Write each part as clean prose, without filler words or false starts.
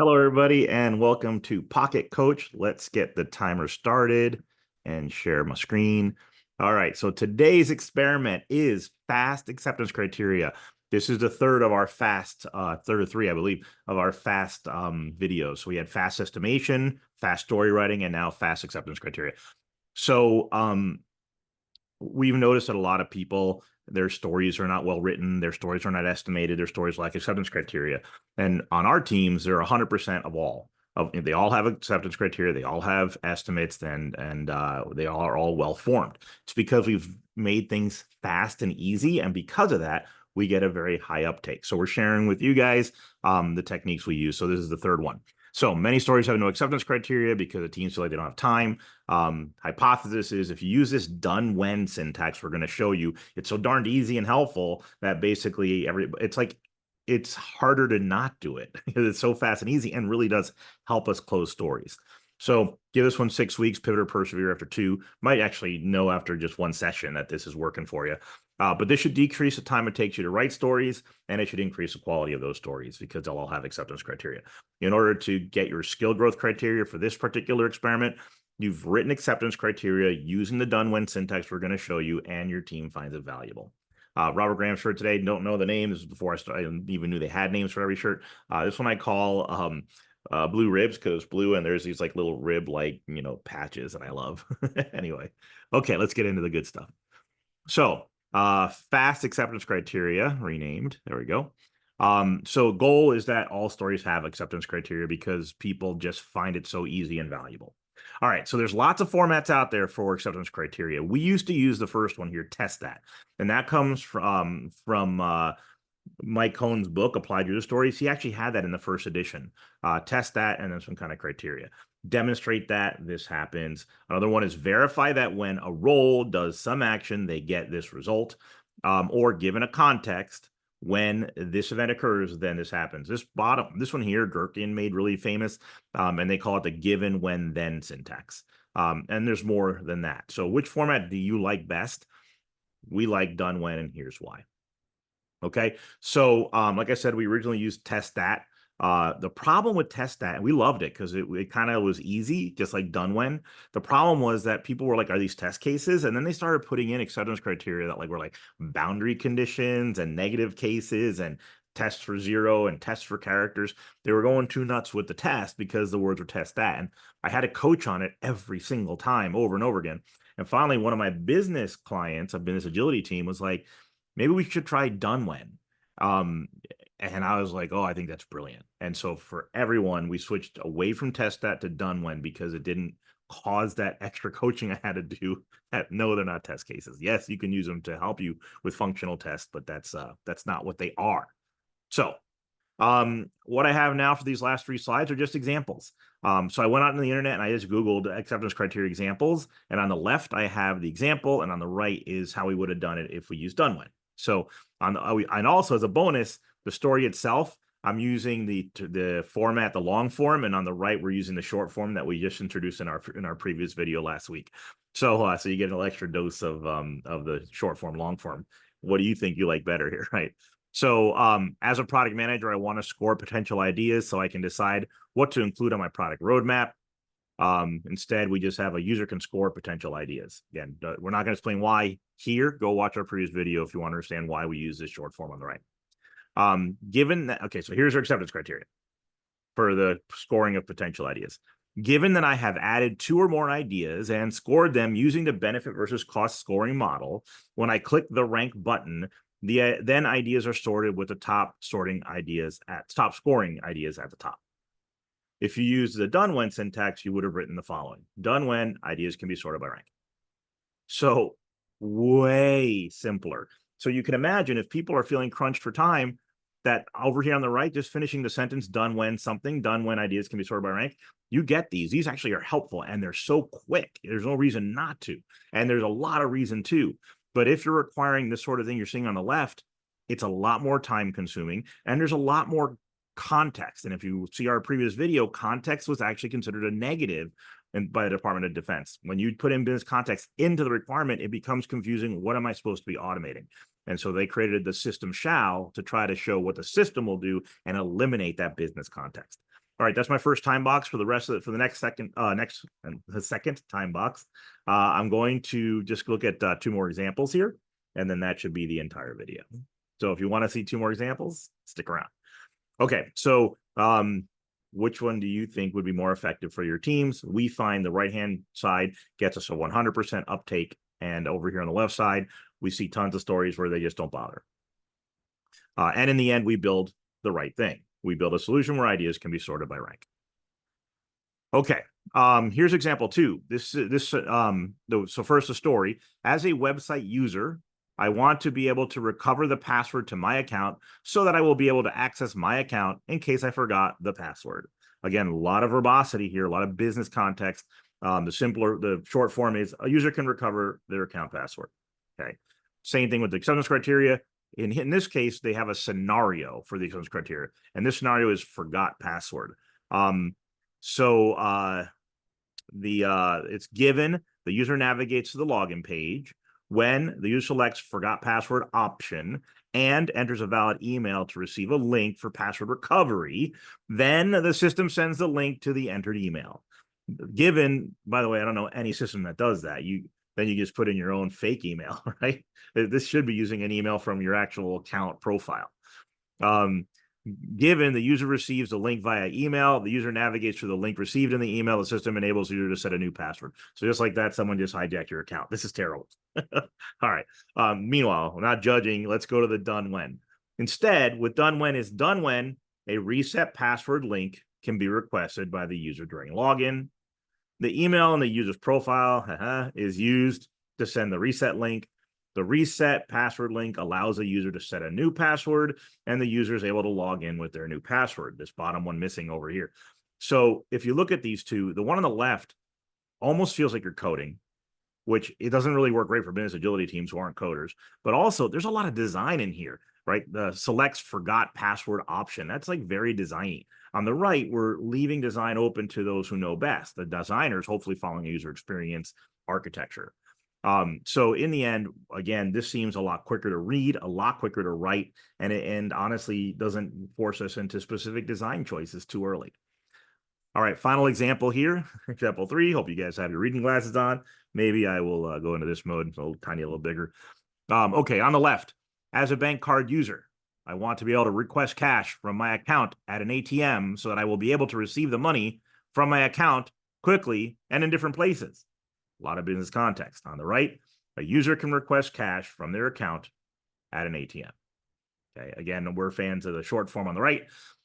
Hello, everybody, and welcome to Pocket Coach. Let's get the timer started and share my screen. All right, so today's experiment is fast acceptance criteria. This is the third of our fast, third of three, I believe, of our fast videos. So we had fast estimation, fast story writing, and now fast acceptance criteria. So we've noticed that a lot of people, their stories are not well written, their stories are not estimated, their stories lack acceptance criteria. And on our teams, they're 100% of all. They all have acceptance criteria, they all have estimates, and they are all well formed. It's because we've made things fast and easy, and because of that, we get a very high uptake. So we're sharing with you guys the techniques we use. So this is the third one. So many stories have no acceptance criteria because the teams feel like they don't have time. Hypothesis is if you use this done when syntax, we're going to show you, it's so darned easy and helpful that basically it's harder to not do it because it's so fast and easy and really does help us close stories. So give this one 6 weeks, pivot or persevere after 2. Might actually know after just one session that this is working for you. But this should decrease the time it takes you to write stories, and it should increase the quality of those stories because they'll all have acceptance criteria. In order to get your skill growth criteria for this particular experiment, you've written acceptance criteria using the done when syntax we're going to show you, and your team finds it valuable. Robert Graham's shirt today, don't know the name. This is before I even knew they had names for every shirt. This one I call blue ribs because blue, and there's these like little rib patches that I love. Anyway, okay, let's get into the good stuff. So fast acceptance criteria renamed. There we go. So goal is that all stories have acceptance criteria because people just find it so easy and valuable. All right, so there's lots of formats out there for acceptance criteria. We used to use the first one here, test that, and that comes from Mike Cohn's book, Applied User Stories. He actually had that in the first edition. Test that, and then some kind of criteria. Demonstrate that this happens. Another one is verify that when a role does some action, they get this result. Or given a context, when this event occurs, then this happens. This one here, Gherkin made really famous, and they call it the given, when, then syntax. And there's more than that. So which format do you like best? We like done when, and here's why. Okay, so like I said, we originally used test that. The problem with test that, and we loved it because it kind of was easy, just like done when. The problem was that people were like, are these test cases? And then they started putting in acceptance criteria that were like boundary conditions and negative cases and tests for 0 and tests for characters. They were going too nuts with the test because the words were test that. And I had to coach on it every single time over and over again. And finally, one of my business clients, a business agility team, was like, maybe we should try done when. And I was like, oh, I think that's brilliant. And so for everyone, we switched away from test that to done when because it didn't cause that extra coaching I had to do. No, they're not test cases. Yes, you can use them to help you with functional tests, but that's not what they are. So what I have now for these last 3 slides are just examples. So I went out on the internet and I just Googled acceptance criteria examples. And on the left, I have the example, and on the right is how we would have done it if we used done when. So and also as a bonus, the story itself, I'm using the format, the long form, and on the right, we're using the short form that we just introduced in our previous video last week. So so you get an extra dose of the short form, long form. What do you think you like better here, right? So as a product manager, I want to score potential ideas so I can decide what to include on my product roadmap. Instead, we just have a user can score potential ideas. Again, we're not going to explain why here. Go watch our previous video if you want to understand why we use this short form on the right. Given that, okay, so here's our acceptance criteria for the scoring of potential ideas. Given that I have added 2 or more ideas and scored them using the benefit versus cost scoring model, when I click the rank button, then ideas are sorted with the top scoring ideas at the top. If you use the done when syntax, you would have written the following: done when, ideas can be sorted by rank. So way simpler. So you can imagine if people are feeling crunched for time, that over here on the right, just finishing the sentence, done when something, done when ideas can be sorted by rank, you get these. These actually are helpful, and they're so quick. There's no reason not to. And there's a lot of reason to. But if you're requiring this sort of thing you're seeing on the left, it's a lot more time consuming, and there's a lot more context. And if you see our previous video, context was actually considered a negative by the Department of Defense. When you put in business context into the requirement, it becomes confusing. What am I supposed to be automating? And so they created the system shall to try to show what the system will do and eliminate that business context. All right, that's my first time box for the rest of it. For the next the second time box. I'm going to just look at 2 more examples here, and then that should be the entire video. So if you want to see 2 more examples, stick around. Okay, so which one do you think would be more effective for your teams? We find the right-hand side gets us a 100% uptake, and over here on the left side, we see tons of stories where they just don't bother. And in the end, we build the right thing. We build a solution where ideas can be sorted by rank. Okay, here's example 2. So first, the story. As a website user, I want to be able to recover the password to my account so that I will be able to access my account in case I forgot the password. Again, a lot of verbosity here, a lot of business context. The short form is a user can recover their account password. Okay, same thing with the acceptance criteria. In this case, they have a scenario for the acceptance criteria, and this scenario is forgot password. It's given the user navigates to the login page when the user selects forgot password option and enters a valid email to receive a link for password recovery, then the system sends the link to the entered email. Given, by the way, I don't know any system that does that. Then you just put in your own fake email, right? This should be using an email from your actual account profile. Given the user receives a link via email, the user navigates through the link received in the email, the system enables the user to set a new password. So just like that, someone just hijacked your account. This is terrible. All right. Meanwhile, we're not judging. Let's go to the done when. Instead, with done when is done when a reset password link can be requested by the user during login. The email in the user's profile is used to send the reset link. The reset password link allows the user to set a new password, and the user is able to log in with their new password. This bottom one missing over here. So if you look at these two, the one on the left almost feels like you're coding, which it doesn't really work great for business agility teams who aren't coders. But also, there's a lot of design in here, right? The selects forgot password option. That's like very designy. On the right, we're leaving design open to those who know best. The designers hopefully following a user experience architecture. So in the end, again, this seems a lot quicker to read, a lot quicker to write, and honestly doesn't force us into specific design choices too early. All right, final example here, example 3. Hope you guys have your reading glasses on. Maybe I will go into this mode, so a little bigger. Okay, on the left, as a bank card user, I want to be able to request cash from my account at an ATM so that I will be able to receive the money from my account quickly and in different places. A lot of business context. On the right, a user can request cash from their account at an ATM. Okay, again, we're fans of the short form on the right.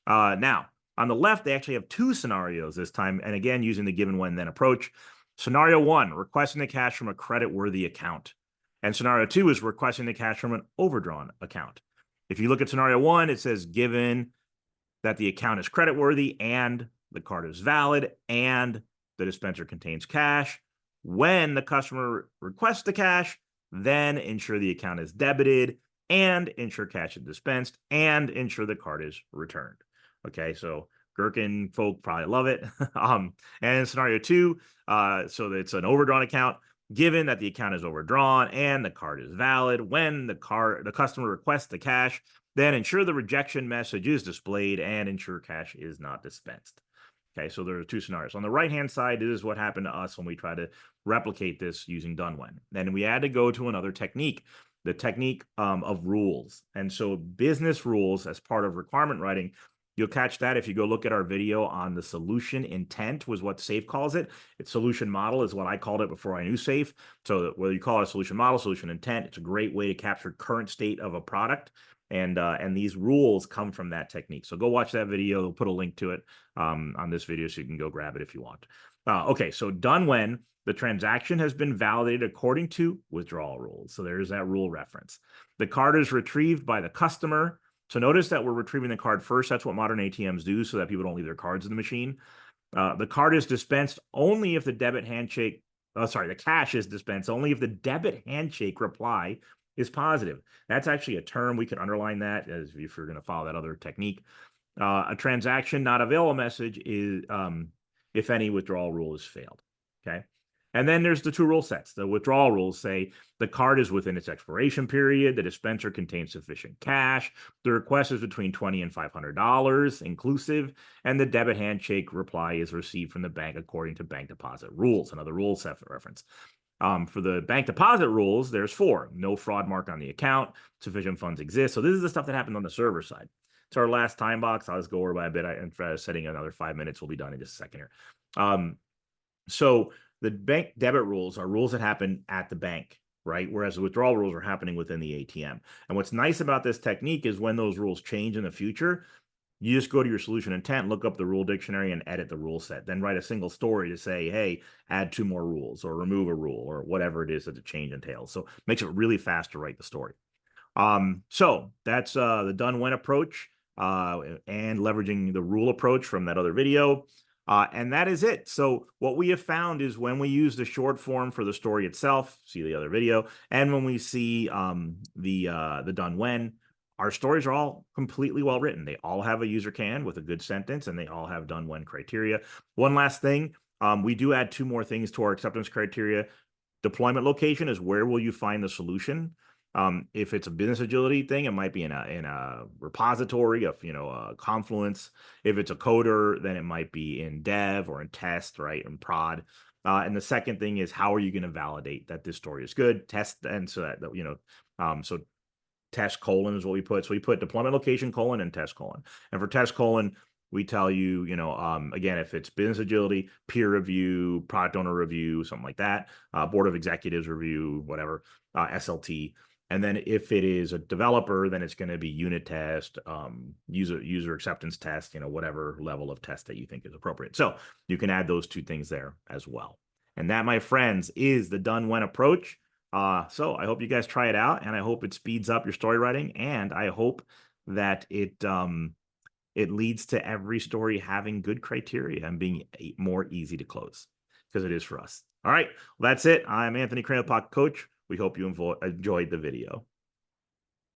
Now, on the left, they actually have 2 scenarios this time, and again, using the given when then approach. Scenario 1, requesting the cash from a credit-worthy account. And scenario 2 is requesting the cash from an overdrawn account. If you look at scenario 1, it says given that the account is creditworthy and the card is valid and the dispenser contains cash. When the customer requests the cash, then ensure the account is debited and ensure cash is dispensed and ensure the card is returned. Okay, so Gherkin folk probably love it. And in scenario 2, so it's an overdrawn account. Given that the account is overdrawn and the card is valid, when the customer requests the cash, then ensure the rejection message is displayed and ensure cash is not dispensed. Okay, so there are 2 scenarios. On the right-hand side, this is what happened to us when we try to replicate this using done when. Then we had to go to another technique, the technique of rules. And so business rules as part of requirement writing, you'll catch that if you go look at our video on the solution intent was what SAFe calls it. Its solution model is what I called it before I knew SAFe. So whether you call it a solution model, solution intent, it's a great way to capture current state of a product. And these rules come from that technique. So go watch that video. We'll put a link to it on this video so you can go grab it if you want. Okay, so done when the transaction has been validated according to withdrawal rules. So there's that rule reference. The card is retrieved by the customer. So notice that we're retrieving the card first. That's what modern ATMs do so that people don't leave their cards in the machine. The card is dispensed only if the the cash is dispensed only if the debit handshake reply is positive. That's actually a term. We could underline that as if you're going to follow that other technique. A transaction not available message is if any withdrawal rule is failed. Okay. And then there's the two rule sets. The withdrawal rules say the card is within its expiration period, the dispenser contains sufficient cash, the request is between $20 and $500 inclusive, and the debit handshake reply is received from the bank according to bank deposit rules. Another rule set for reference. For the bank deposit rules, there's 4. No fraud mark on the account, sufficient funds exist. So this is the stuff that happens on the server side. It's our last time box. I'll just go over by a bit. I'm setting another 5 minutes. We'll be done in just a second here. So the bank debit rules are rules that happen at the bank, right? Whereas the withdrawal rules are happening within the ATM. And what's nice about this technique is when those rules change in the future, you just go to your solution intent, look up the rule dictionary, and edit the rule set. Then write a single story to say, hey, add 2 more rules or remove a rule or whatever it is that the change entails. So it makes it really fast to write the story. So that's the done when approach and leveraging the rule approach from that other video. And that is it. So what we have found is when we use the short form for the story itself, see the other video, and when we see the done when, our stories are all completely well written. They all have a user can with a good sentence, and they all have done when criteria. One last thing, we do add 2 more things to our acceptance criteria. Deployment location is where will you find the solution. If it's a business agility thing, it might be in a repository of Confluence. If it's a coder, then it might be in dev or in test, right, in prod. And the second thing is how are you going to validate that this story is good? Test, and so that so test colon is what we put. So we put deployment location colon and test colon. And for test colon, we tell you, again, if it's business agility, peer review, product owner review, something like that, board of executives review, whatever, SLT. And then if it is a developer, then it's going to be unit test, user acceptance test, whatever level of test that you think is appropriate. So you can add those 2 things there as well. And that, my friends, is the done when approach. So I hope you guys try it out, and I hope it speeds up your story writing, and I hope that it leads to every story having good criteria and being more easy to close, because it is for us. All right, well, that's it. I'm Anthony Crane, Pocket Coach. We hope you enjoyed the video.